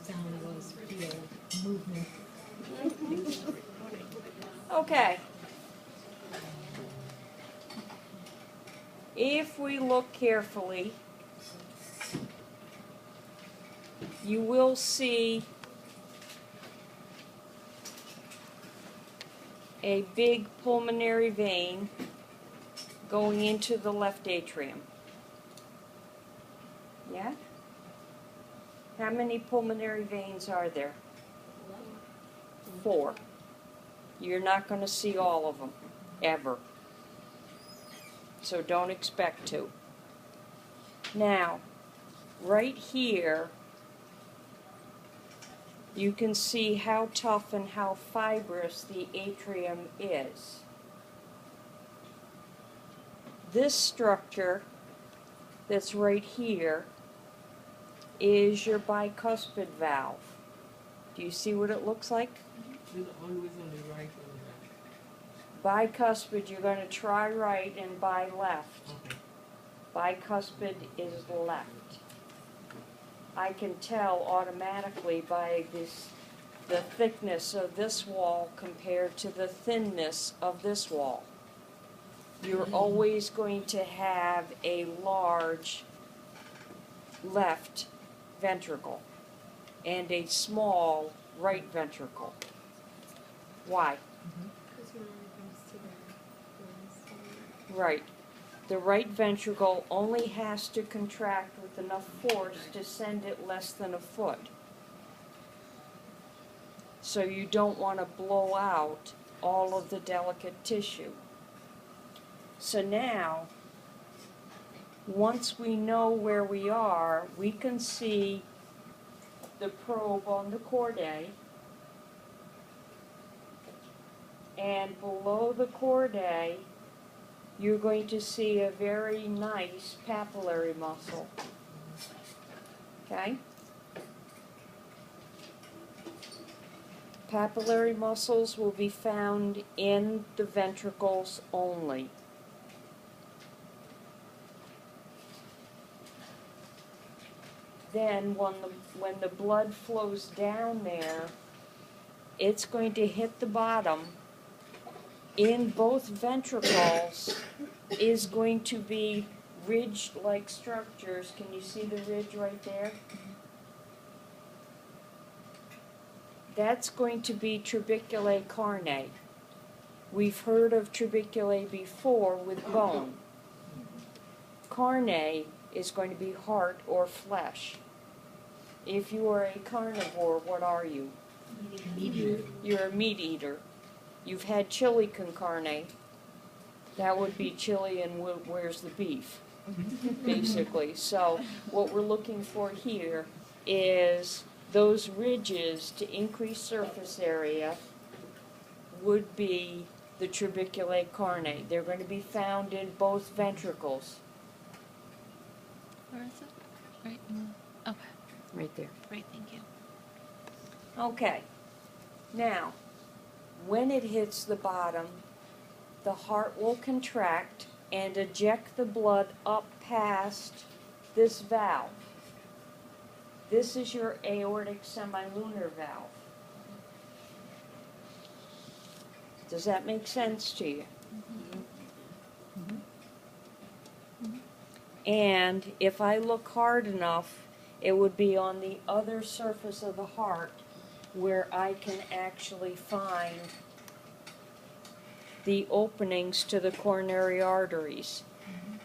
Sound was feel movement. Okay. If we look carefully, you will see a big pulmonary vein going into the left atrium. Yeah? How many pulmonary veins are there? 4. You're not going to see all of them, ever. So don't expect to. Now, right here, you can see how tough and how fibrous the atrium is. This structure that's right here is your bicuspid valve. Do you see what it looks like? It's always on the right or the left? Bicuspid, you're going to try right, and by left. Okay. Bicuspid is left. I can tell automatically by the thickness of this wall compared to the thinness of this wall. You're always going to have a large left ventricle and a small right ventricle. Why? Because when it comes to the Right. The right ventricle only has to contract with enough force to send it less than a foot. So you don't want to blow out all of the delicate tissue. So now, once we know where we are, we can see the probe on the chordae, and below the chordae, you're going to see a very nice papillary muscle. Okay? Papillary muscles will be found in the ventricles only. Then when the blood flows down there, it's going to hit the bottom. In both ventricles is going to be ridge-like structures. Can you see the ridge right there? That's going to be trabeculae carnae. We've heard of trabeculae before with bone. Carnae is going to be heart or flesh. If you are a carnivore, what are you? Meat eater. You're a meat eater. You've had chili con carne. That would be chili and where's the beef, basically. So what we're looking for here is those ridges to increase surface area would be the trabeculae carnae. They're going to be found in both ventricles. Where is it? Right. Okay. Right there. Great. Thank you. Okay. Now, when it hits the bottom, the heart will contract and eject the blood up past this valve. This is your aortic semilunar valve. Does that make sense to you? And if I look hard enough, it would be on the other surface of the heart where I can actually find the openings to the coronary arteries.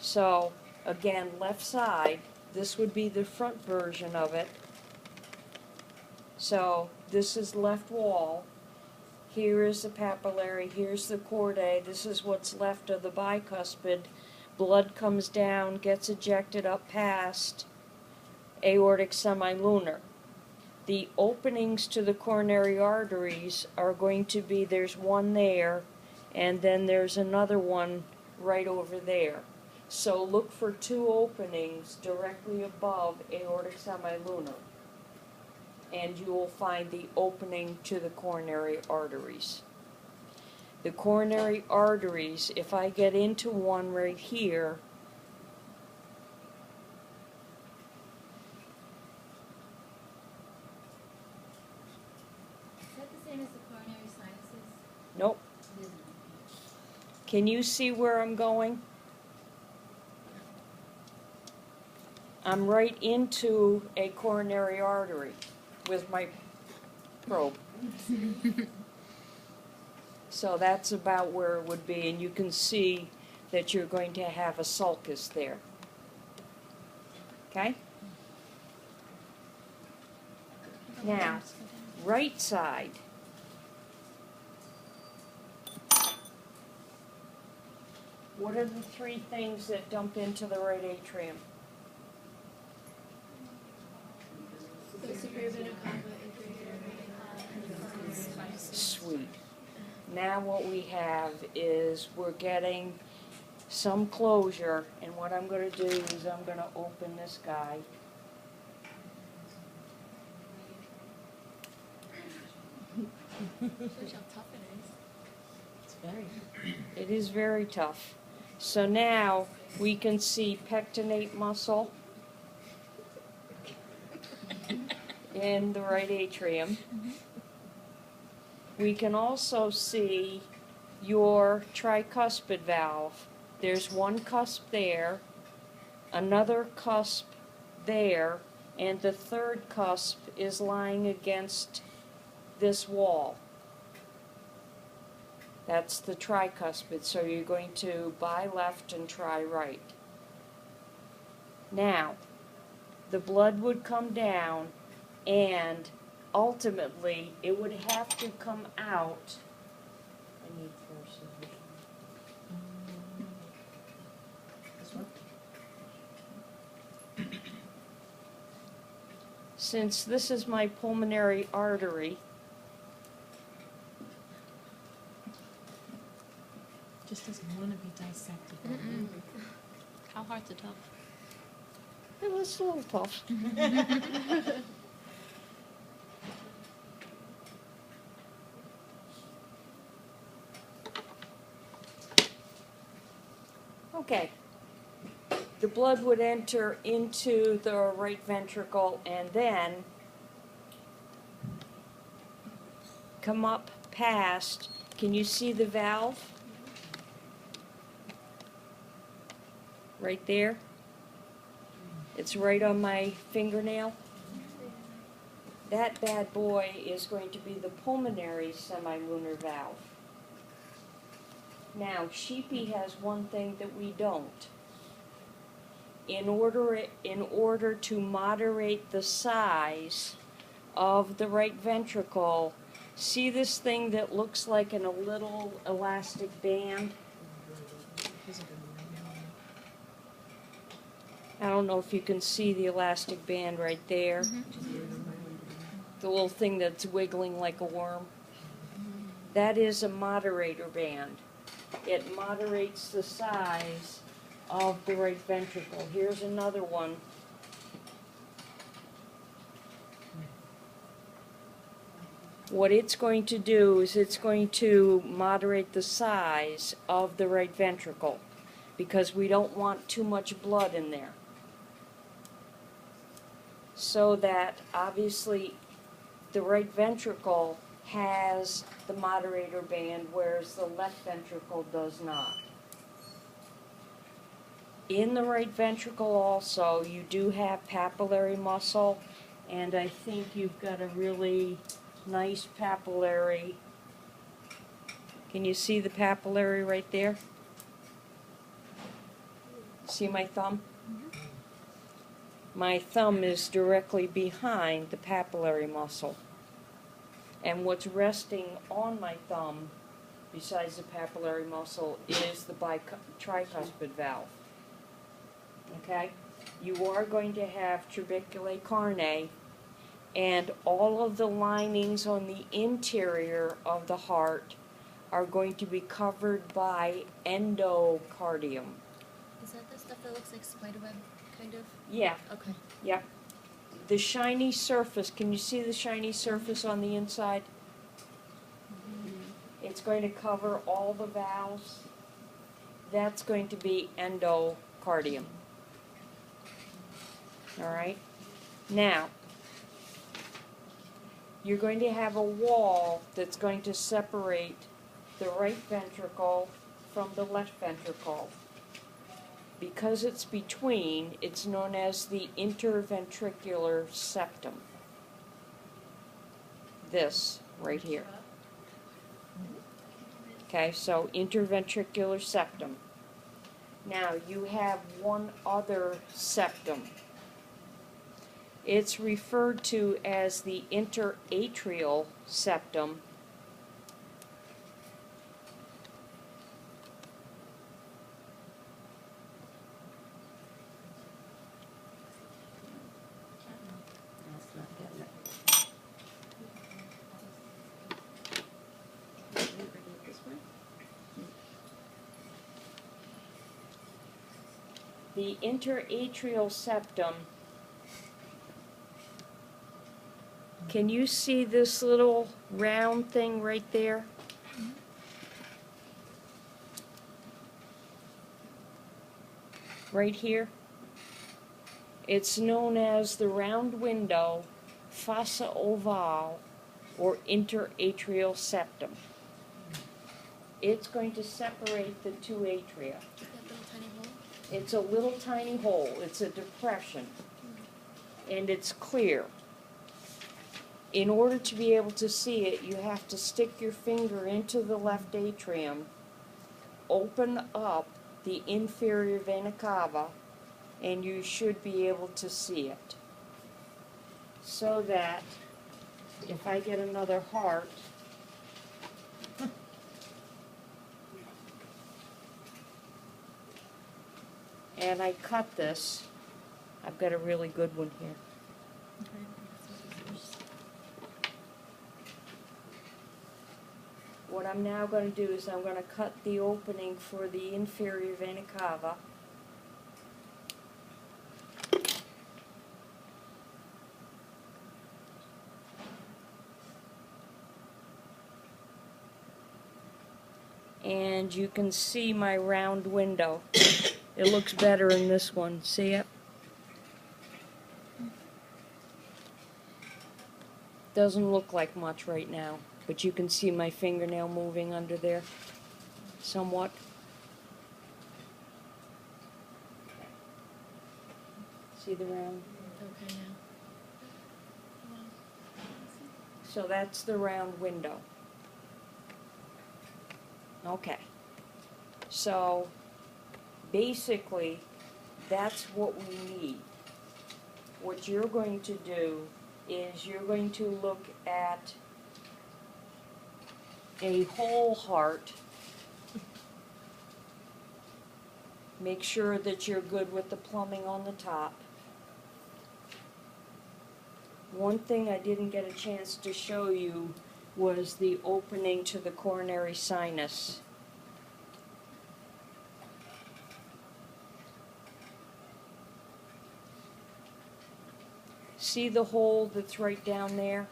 So, again, left side, this would be the front version of it. So, this is left wall. Here is the papillary, here's the chordae, this is what's left of the bicuspid. Blood comes down, gets ejected up past aortic semilunar. The openings to the coronary arteries are going to be, there's one there, and then there's another one right over there. So look for 2 openings directly above aortic semilunar, and you will find the opening to the coronary arteries. The coronary arteries, if I get into one right here, Is that the same as the coronary sinuses? nope. It isn't. Can you see where I'm going? I'm right into a coronary artery with my probe. So that's about where it would be, and you can see that you're going to have a sulcus there. Okay? Now, right side. What are the three things that dump into the right atrium? The suburban Sweet. Now what we have is we're getting some closure, and what I'm going to do is I'm going to open this guy. Shows how tough it is. It's very. It is very tough. So now we can see pectinate muscle in the right atrium. We can also see your tricuspid valve. There's one cusp there, another cusp there, and the third cusp is lying against this wall. That's the tricuspid, so you're going to buy left and try right. Now, the blood would come down, and ultimately it would have to come out. I need four scissors. This one? Since this is my pulmonary artery, Just doesn't want to be dissected. Mm-mm. How hard to tell? it was a little tough. Okay. The blood would enter into the right ventricle and then come up past. Can you see the valve? Right there. It's right on my fingernail. That bad boy is going to be the pulmonary semilunar valve. Now, Sheepy has one thing that we don't. In order to moderate the size of the right ventricle, see this thing that looks like a little elastic band? I don't know if you can see the elastic band right there. The little thing that's wiggling like a worm. That is a moderator band. It moderates the size of the right ventricle. Here's another one. What it's going to do is it's going to moderate the size of the right ventricle because we don't want too much blood in there. So that obviously the right ventricle has the moderator band, whereas the left ventricle does not. In the right ventricle also, you do have papillary muscle, and I think you've got a really nice papillary. Can you see the papillary right there? See my thumb? My thumb is directly behind the papillary muscle. And what's resting on my thumb, besides the papillary muscle, is the tricuspid valve. Okay? You are going to have trabeculae carneae, and all of the linings on the interior of the heart are going to be covered by endocardium. Is that the stuff that looks like spiderweb, kind of? Yeah, Okay. yeah. The shiny surface, can you see the shiny surface on the inside? It It's going to cover all the valves. That's going to be endocardium. All right? Now, you're going to have a wall that's going to separate the right ventricle from the left ventricle. Because it's between, it's known as the interventricular septum. This right here. Okay, so interventricular septum. Now you have one other septum. It's referred to as the interatrial septum. That's not getting it. This way? The interatrial septum. Can you see this little round thing right there? Right here? It's known as the round window, fossa ovale, or interatrial septum. It's going to separate the two atria. That little tiny hole. It's a little tiny hole, it's a depression, and it's clear. In order to be able to see it, you have to stick your finger into the left atrium, open up the inferior vena cava, and you should be able to see it. So that, if I get another heart, and I cut this, I've got a really good one here. What I'm now going to do is I'm going to cut the opening for the inferior vena cava. And you can see my round window. It looks better in this one. See it? Doesn't look like much right now, but you can see my fingernail moving under there somewhat. See the round? Okay, yeah. Wow. So that's the round window. Okay. So basically, that's what we need. What you're going to do is you're going to look at a whole heart. Make sure that you're good with the plumbing on the top. One thing I didn't get a chance to show you was the opening to the coronary sinus. See the hole that's right down there?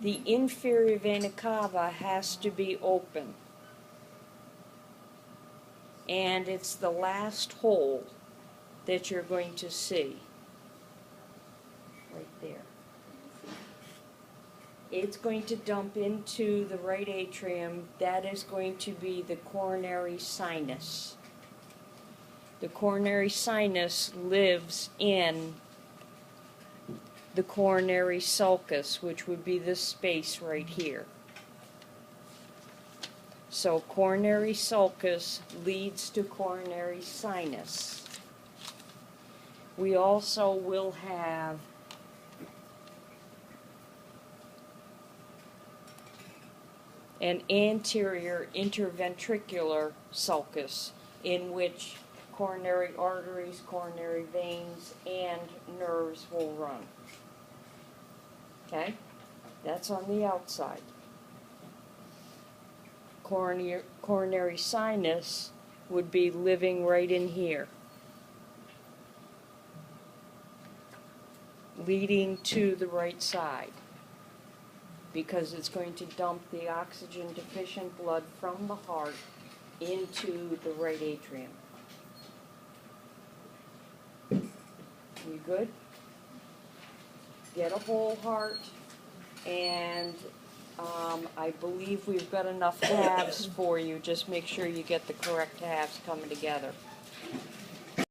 The inferior vena cava has to be open. And it's the last hole that you're going to see. Right there. It's going to dump into the right atrium. That is going to be the coronary sinus. The coronary sinus lives in the coronary sulcus, which would be this space right here. So coronary sulcus leads to coronary sinus. We also will have an anterior interventricular sulcus in which coronary arteries, coronary veins, and nerves will run. Okay? That's on the outside. Coronary sinus would be living right in here, leading to the right side. because it's going to dump the oxygen deficient blood from the heart into the right atrium. You good? Get a whole heart, and I believe we've got enough halves for you. Just make sure you get the correct halves coming together.